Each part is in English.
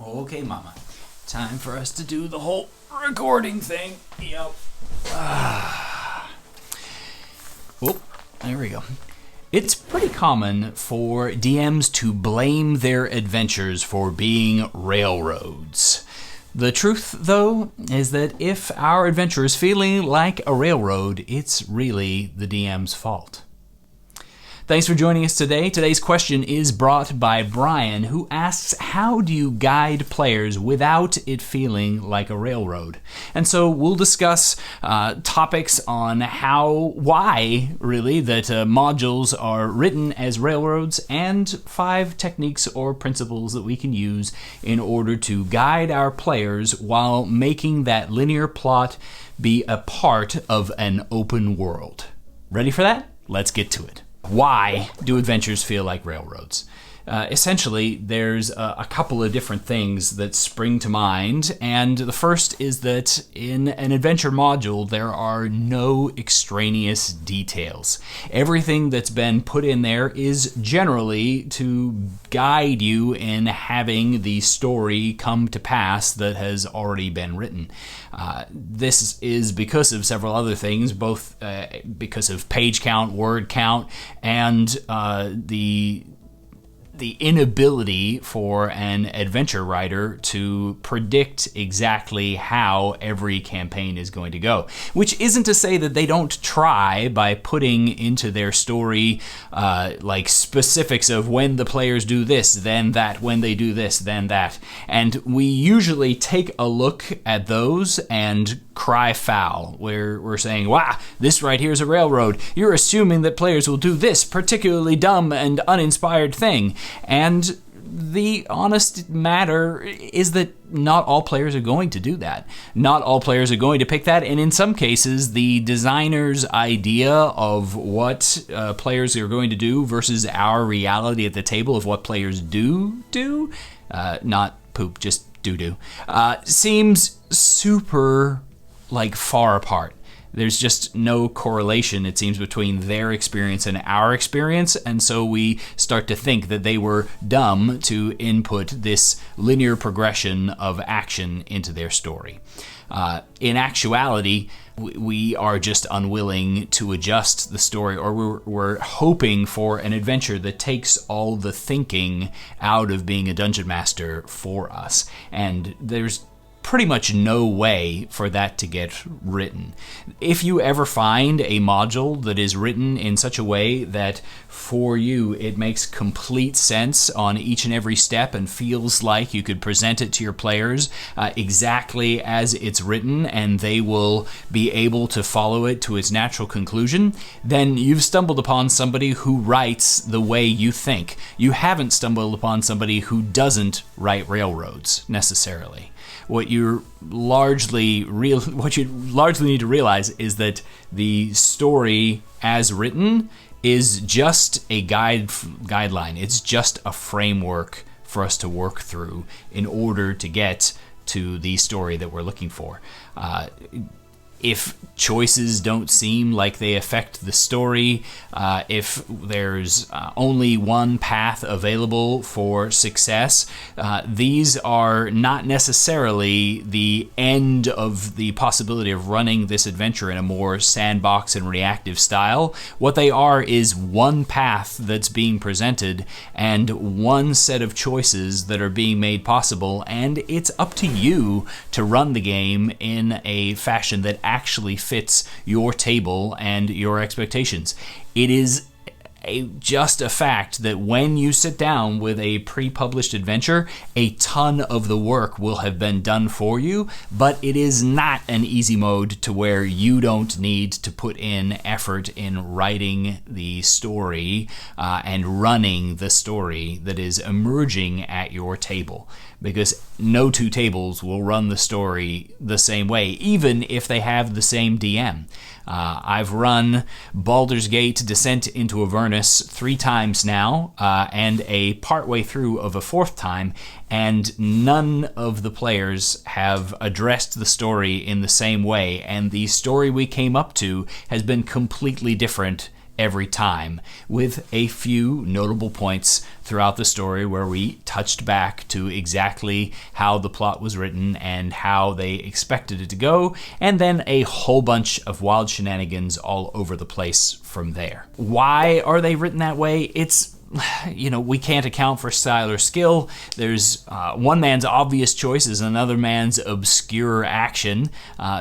Okay, Mama. Time for us to do the whole recording thing. Yep. Oh, there we go. It's pretty common for DMs to blame their adventures for being railroads. The truth, though, is that if our adventure is feeling like a railroad, it's really the DM's fault. Thanks for joining us today. Today's question is brought by Brian, who asks, how do you guide players without it feeling like a railroad? And so we'll discuss topics on why really, that modules are written as railroads, and 5 techniques or principles that we can use in order to guide our players while making that linear plot be a part of an open world. Ready for that? Let's get to it. Why do adventures feel like railroads? Essentially, there's a couple of different things that spring to mind, and the first is that in an adventure module, there are no extraneous details. Everything that's been put in there is generally to guide you in having the story come to pass that has already been written. This is because of several other things, both because of page count, word count, and the inability for an adventure writer to predict exactly how every campaign is going to go. Which isn't to say that they don't try by putting into their story like specifics of when the players do this, then that, when they do this, then that. And we usually take a look at those and cry foul, where we're saying, wow, this right here is a railroad. You're assuming that players will do this particularly dumb and uninspired thing. And the honest matter is that not all players are going to do that. Not all players are going to pick that, and in some cases, the designer's idea of what players are going to do versus our reality at the table of what players do, not poop, just do, seems super far apart. There's just no correlation, it seems, between their experience and our experience, and so we start to think that they were dumb to input this linear progression of action into their story. In actuality, we are just unwilling to adjust the story, or we're hoping for an adventure that takes all the thinking out of being a dungeon master for us, and there's pretty much no way for that to get written. If you ever find a module that is written in such a way that for you it makes complete sense on each and every step and feels like you could present it to your players exactly as it's written and they will be able to follow it to its natural conclusion, then you've stumbled upon somebody who writes the way you think. You haven't stumbled upon somebody who doesn't write railroads necessarily. What you largely need to realize is that the story as written is just a guideline. It's just a framework for us to work through in order to get to the story that we're looking for. If choices don't seem like they affect the story, if there's only one path available for success, these are not necessarily the end of the possibility of running this adventure in a more sandbox and reactive style. What they are is one path that's being presented and one set of choices that are being made possible, and it's up to you to run the game in a fashion that actually fits your table and your expectations. It is just a fact that when you sit down with a pre-published adventure, a ton of the work will have been done for you, but it is not an easy mode to where you don't need to put in effort in writing the story and running the story that is emerging at your table. Because no two tables will run the story the same way, even if they have the same DM. I've run Baldur's Gate Descent into Avernus 3 times now, and a partway through of a 4th time, and none of the players have addressed the story in the same way, and the story we came up to has been completely different every time, with a few notable points throughout the story where we touched back to exactly how the plot was written and how they expected it to go, and then a whole bunch of wild shenanigans all over the place from there. Why are they written that way? It's, we can't account for style or skill. There's one man's obvious choices, another man's obscure action.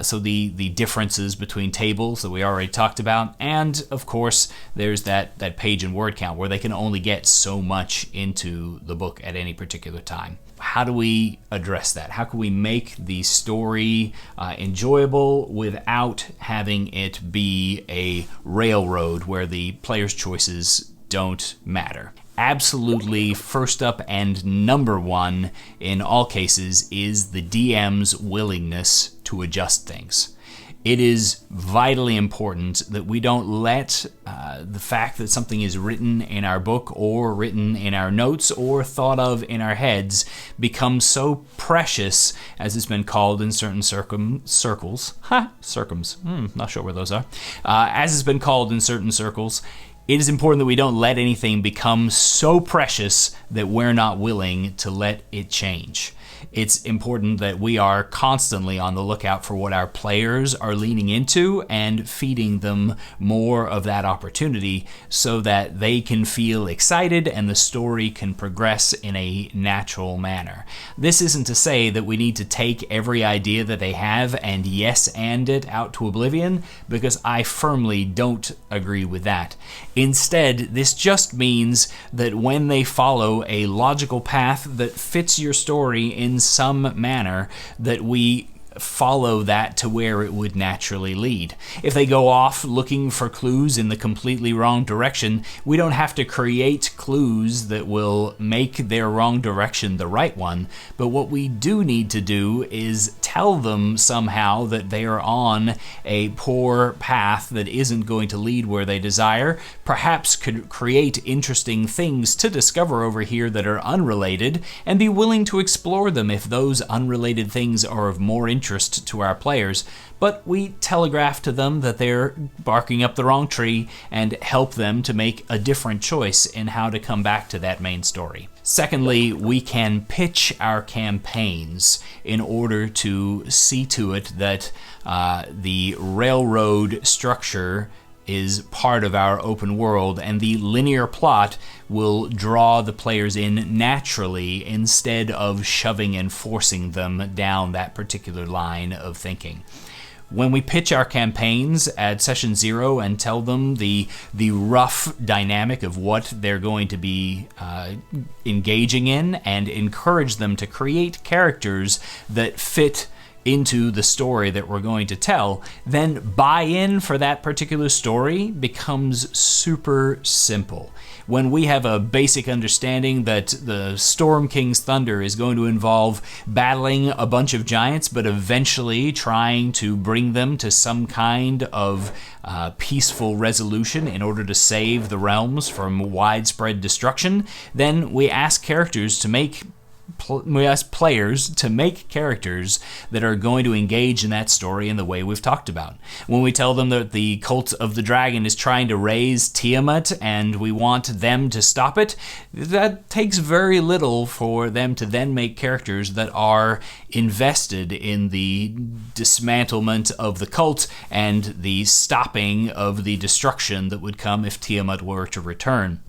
So the differences between tables that we already talked about. And of course, there's that page and word count where they can only get so much into the book at any particular time. How do we address that? How can we make the story enjoyable without having it be a railroad where the player's choices don't matter? Absolutely, first up and number one in all cases is the DM's willingness to adjust things. It is vitally important that we don't let the fact that something is written in our book or written in our notes or thought of in our heads become so precious, as it's been called in certain circles. Not sure where those are. As it's been called in certain circles, it is important that we don't let anything become so precious that we're not willing to let it change. It's important that we are constantly on the lookout for what our players are leaning into and feeding them more of that opportunity so that they can feel excited and the story can progress in a natural manner. This isn't to say that we need to take every idea that they have and and it out to oblivion, because I firmly don't agree with that. Instead, this just means that when they follow a logical path that fits your story in some manner, that we follow that to where it would naturally lead. If they go off looking for clues in the completely wrong direction, we don't have to create clues that will make their wrong direction the right one, but what we do need to do is tell them somehow that they are on a poor path that isn't going to lead where they desire, perhaps could create interesting things to discover over here that are unrelated, and be willing to explore them if those unrelated things are of more interest to our players, but we telegraph to them that they're barking up the wrong tree and help them to make a different choice in how to come back to that main story. Secondly, we can pitch our campaigns in order to see to it that the railroad structure is part of our open world, and the linear plot will draw the players in naturally instead of shoving and forcing them down that particular line of thinking. When we pitch our campaigns at session 0 and tell them the rough dynamic of what they're going to be engaging in, and encourage them to create characters that fit into the story that we're going to tell, then buy-in for that particular story becomes super simple. When we have a basic understanding that the Storm King's Thunder is going to involve battling a bunch of giants, but eventually trying to bring them to some kind of peaceful resolution in order to save the realms from widespread destruction, then we ask characters to make we ask players to make characters that are going to engage in that story in the way we've talked about. When we tell them that the cult of the dragon is trying to raise Tiamat and we want them to stop it, that takes very little for them to then make characters that are invested in the dismantlement of the cult and the stopping of the destruction that would come if Tiamat were to return.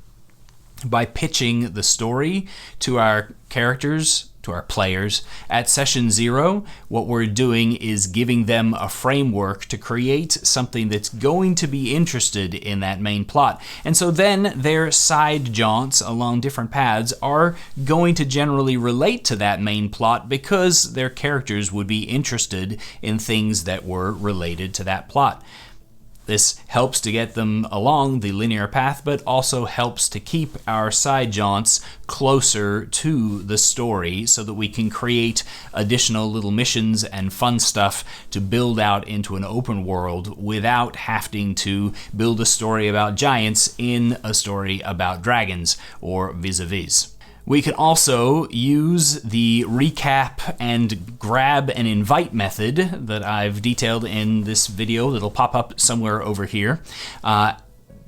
By pitching the story to our characters, to our players, at session 0, what we're doing is giving them a framework to create something that's going to be interested in that main plot. And so then their side jaunts along different paths are going to generally relate to that main plot because their characters would be interested in things that were related to that plot. This helps to get them along the linear path, but also helps to keep our side jaunts closer to the story so that we can create additional little missions and fun stuff to build out into an open world without having to build a story about giants in a story about dragons or vis-a-vis. We can also use the recap and grab and invite method that I've detailed in this video that'll pop up somewhere over here.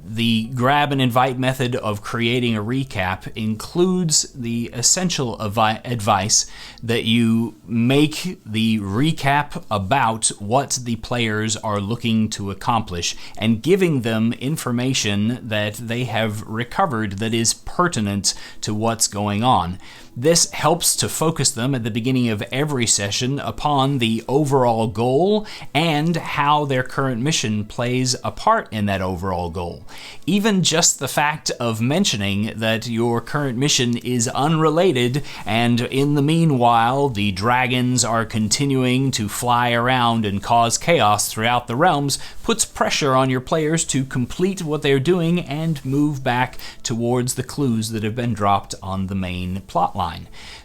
The grab and invite method of creating a recap includes the essential advice that you make the recap about what the players are looking to accomplish and giving them information that they have recovered that is pertinent to what's going on. This helps to focus them at the beginning of every session upon the overall goal and how their current mission plays a part in that overall goal. Even just the fact of mentioning that your current mission is unrelated and in the meanwhile the dragons are continuing to fly around and cause chaos throughout the realms puts pressure on your players to complete what they're doing and move back towards the clues that have been dropped on the main plotline.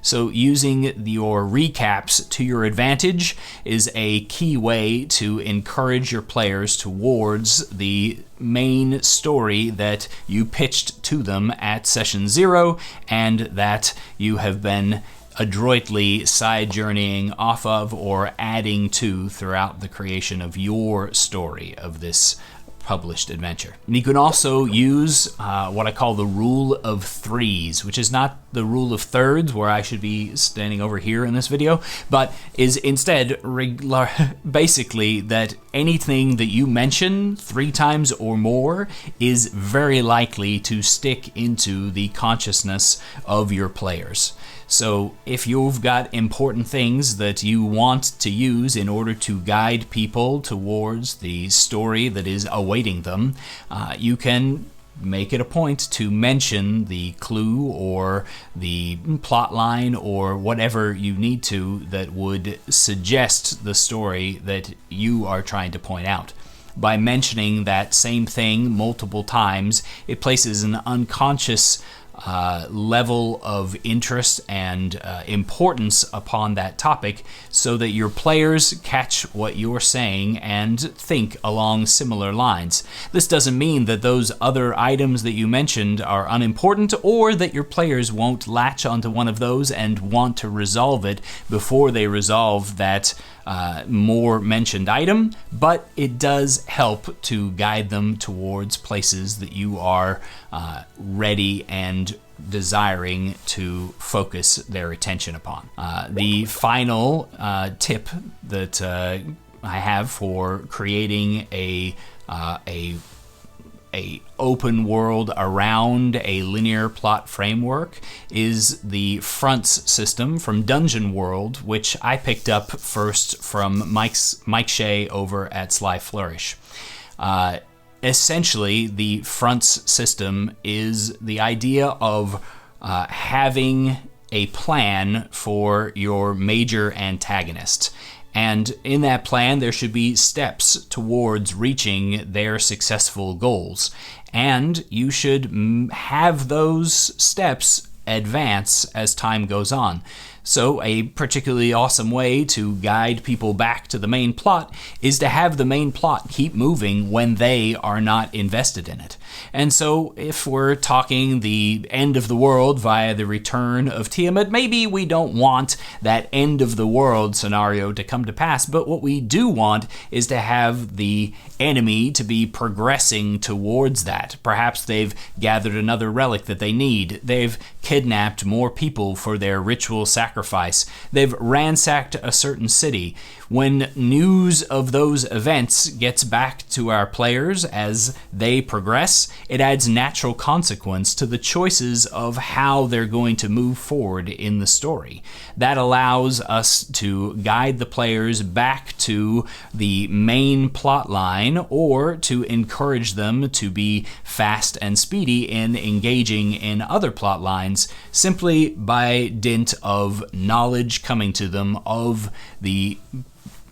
So using your recaps to your advantage is a key way to encourage your players towards the main story that you pitched to them at session 0 and that you have been adroitly side journeying off of or adding to throughout the creation of your story of this published adventure. And you can also use what I call the rule of threes, which is not the rule of thirds where I should be standing over here in this video, but is instead basically that anything that you mention 3 times or more is very likely to stick into the consciousness of your players. So if you've got important things that you want to use in order to guide people towards the story that is awaiting them, you can make it a point to mention the clue or the plot line or whatever you need to that would suggest the story that you are trying to point out. By mentioning that same thing multiple times, it places an unconscious level of interest and importance upon that topic so that your players catch what you're saying and think along similar lines. This doesn't mean that those other items that you mentioned are unimportant or that your players won't latch onto one of those and want to resolve it before they resolve that more mentioned item, but it does help to guide them towards places that you are ready and desiring to focus their attention upon. The final tip that I have for creating a open world around a linear plot framework is the fronts system from Dungeon World, which I picked up first from Mike Shea over at Sly Flourish. Essentially, the fronts system is the idea of having a plan for your major antagonist. And in that plan, there should be steps towards reaching their successful goals. And you should have those steps advance as time goes on. So a particularly awesome way to guide people back to the main plot is to have the main plot keep moving when they are not invested in it. And so if we're talking the end of the world via the return of Tiamat, maybe we don't want that end of the world scenario to come to pass, but what we do want is to have the enemy to be progressing towards that. Perhaps they've gathered another relic that they need. They've kidnapped more people for their ritual sacrifice. They've ransacked a certain city. When news of those events gets back to our players as they progress, it adds natural consequence to the choices of how they're going to move forward in the story. That allows us to guide the players back to the main plot line or to encourage them to be fast and speedy in engaging in other plot lines simply by dint of knowledge coming to them of the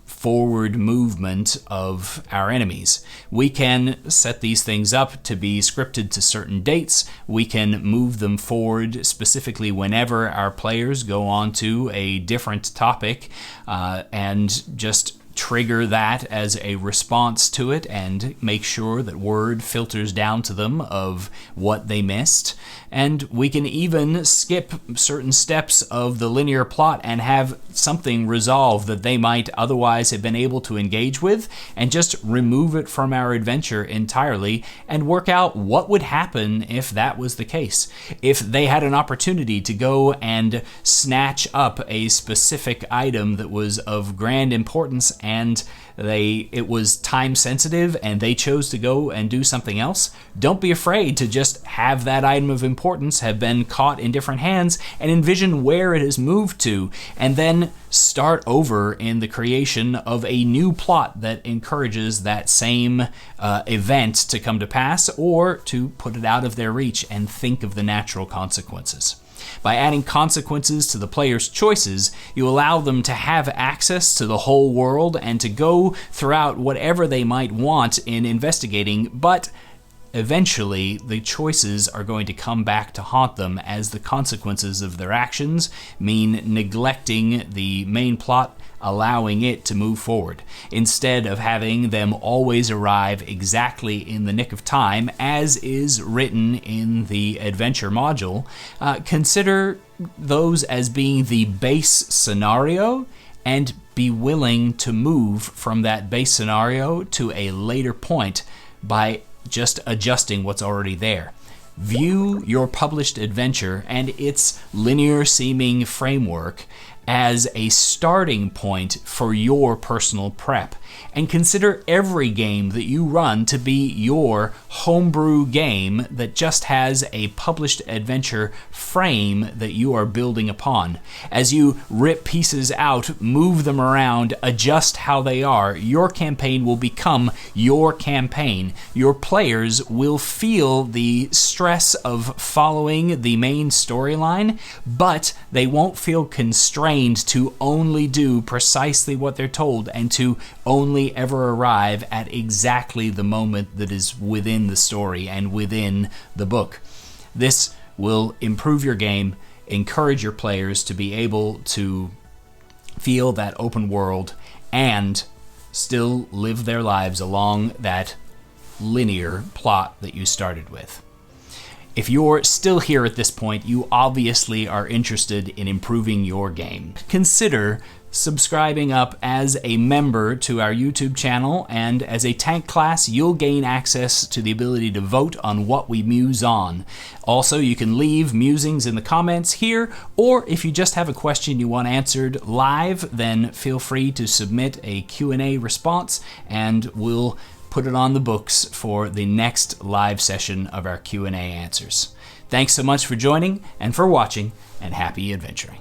forward movement of our enemies. We can set these things up to be scripted to certain dates. We can move them forward specifically whenever our players go on to a different topic and just trigger that as a response to it and make sure that word filters down to them of what they missed. And we can even skip certain steps of the linear plot and have something resolve that they might otherwise have been able to engage with, and just remove it from our adventure entirely and work out what would happen if that was the case. If they had an opportunity to go and snatch up a specific item that was of grand importance and it was time sensitive and they chose to go and do something else, don't be afraid to just have that item of importance have been caught in different hands and envision where it has moved to, and then start over in the creation of a new plot that encourages that same event to come to pass, or to put it out of their reach and think of the natural consequences. By adding consequences to the player's choices, you allow them to have access to the whole world and to go throughout whatever they might want in investigating, but eventually the choices are going to come back to haunt them, as the consequences of their actions mean neglecting the main plot, allowing it to move forward. Instead of having them always arrive exactly in the nick of time, as is written in the adventure module, consider those as being the base scenario and be willing to move from that base scenario to a later point by just adjusting what's already there. View your published adventure and its linear seeming framework as a starting point for your personal prep, and consider every game that you run to be your homebrew game that just has a published adventure frame that you are building upon. As you rip pieces out, move them around, adjust how they are, your campaign will become your campaign. Your players will feel the stress of following the main storyline, but they won't feel constrained to only do precisely what they're told and to only ever arrive at exactly the moment that is within the story and within the book. This will improve your game, encourage your players to be able to feel that open world and still live their lives along that linear plot that you started with. If you're still here at this point, you obviously are interested in improving your game. Consider subscribing up as a member to our YouTube channel, and as a tank class, you'll gain access to the ability to vote on what we muse on. Also, you can leave musings in the comments here, or if you just have a question you want answered live, then feel free to submit a Q&A response, and we'll put it on the books for the next live session of our Q&A answers. Thanks so much for joining and for watching, and happy adventuring.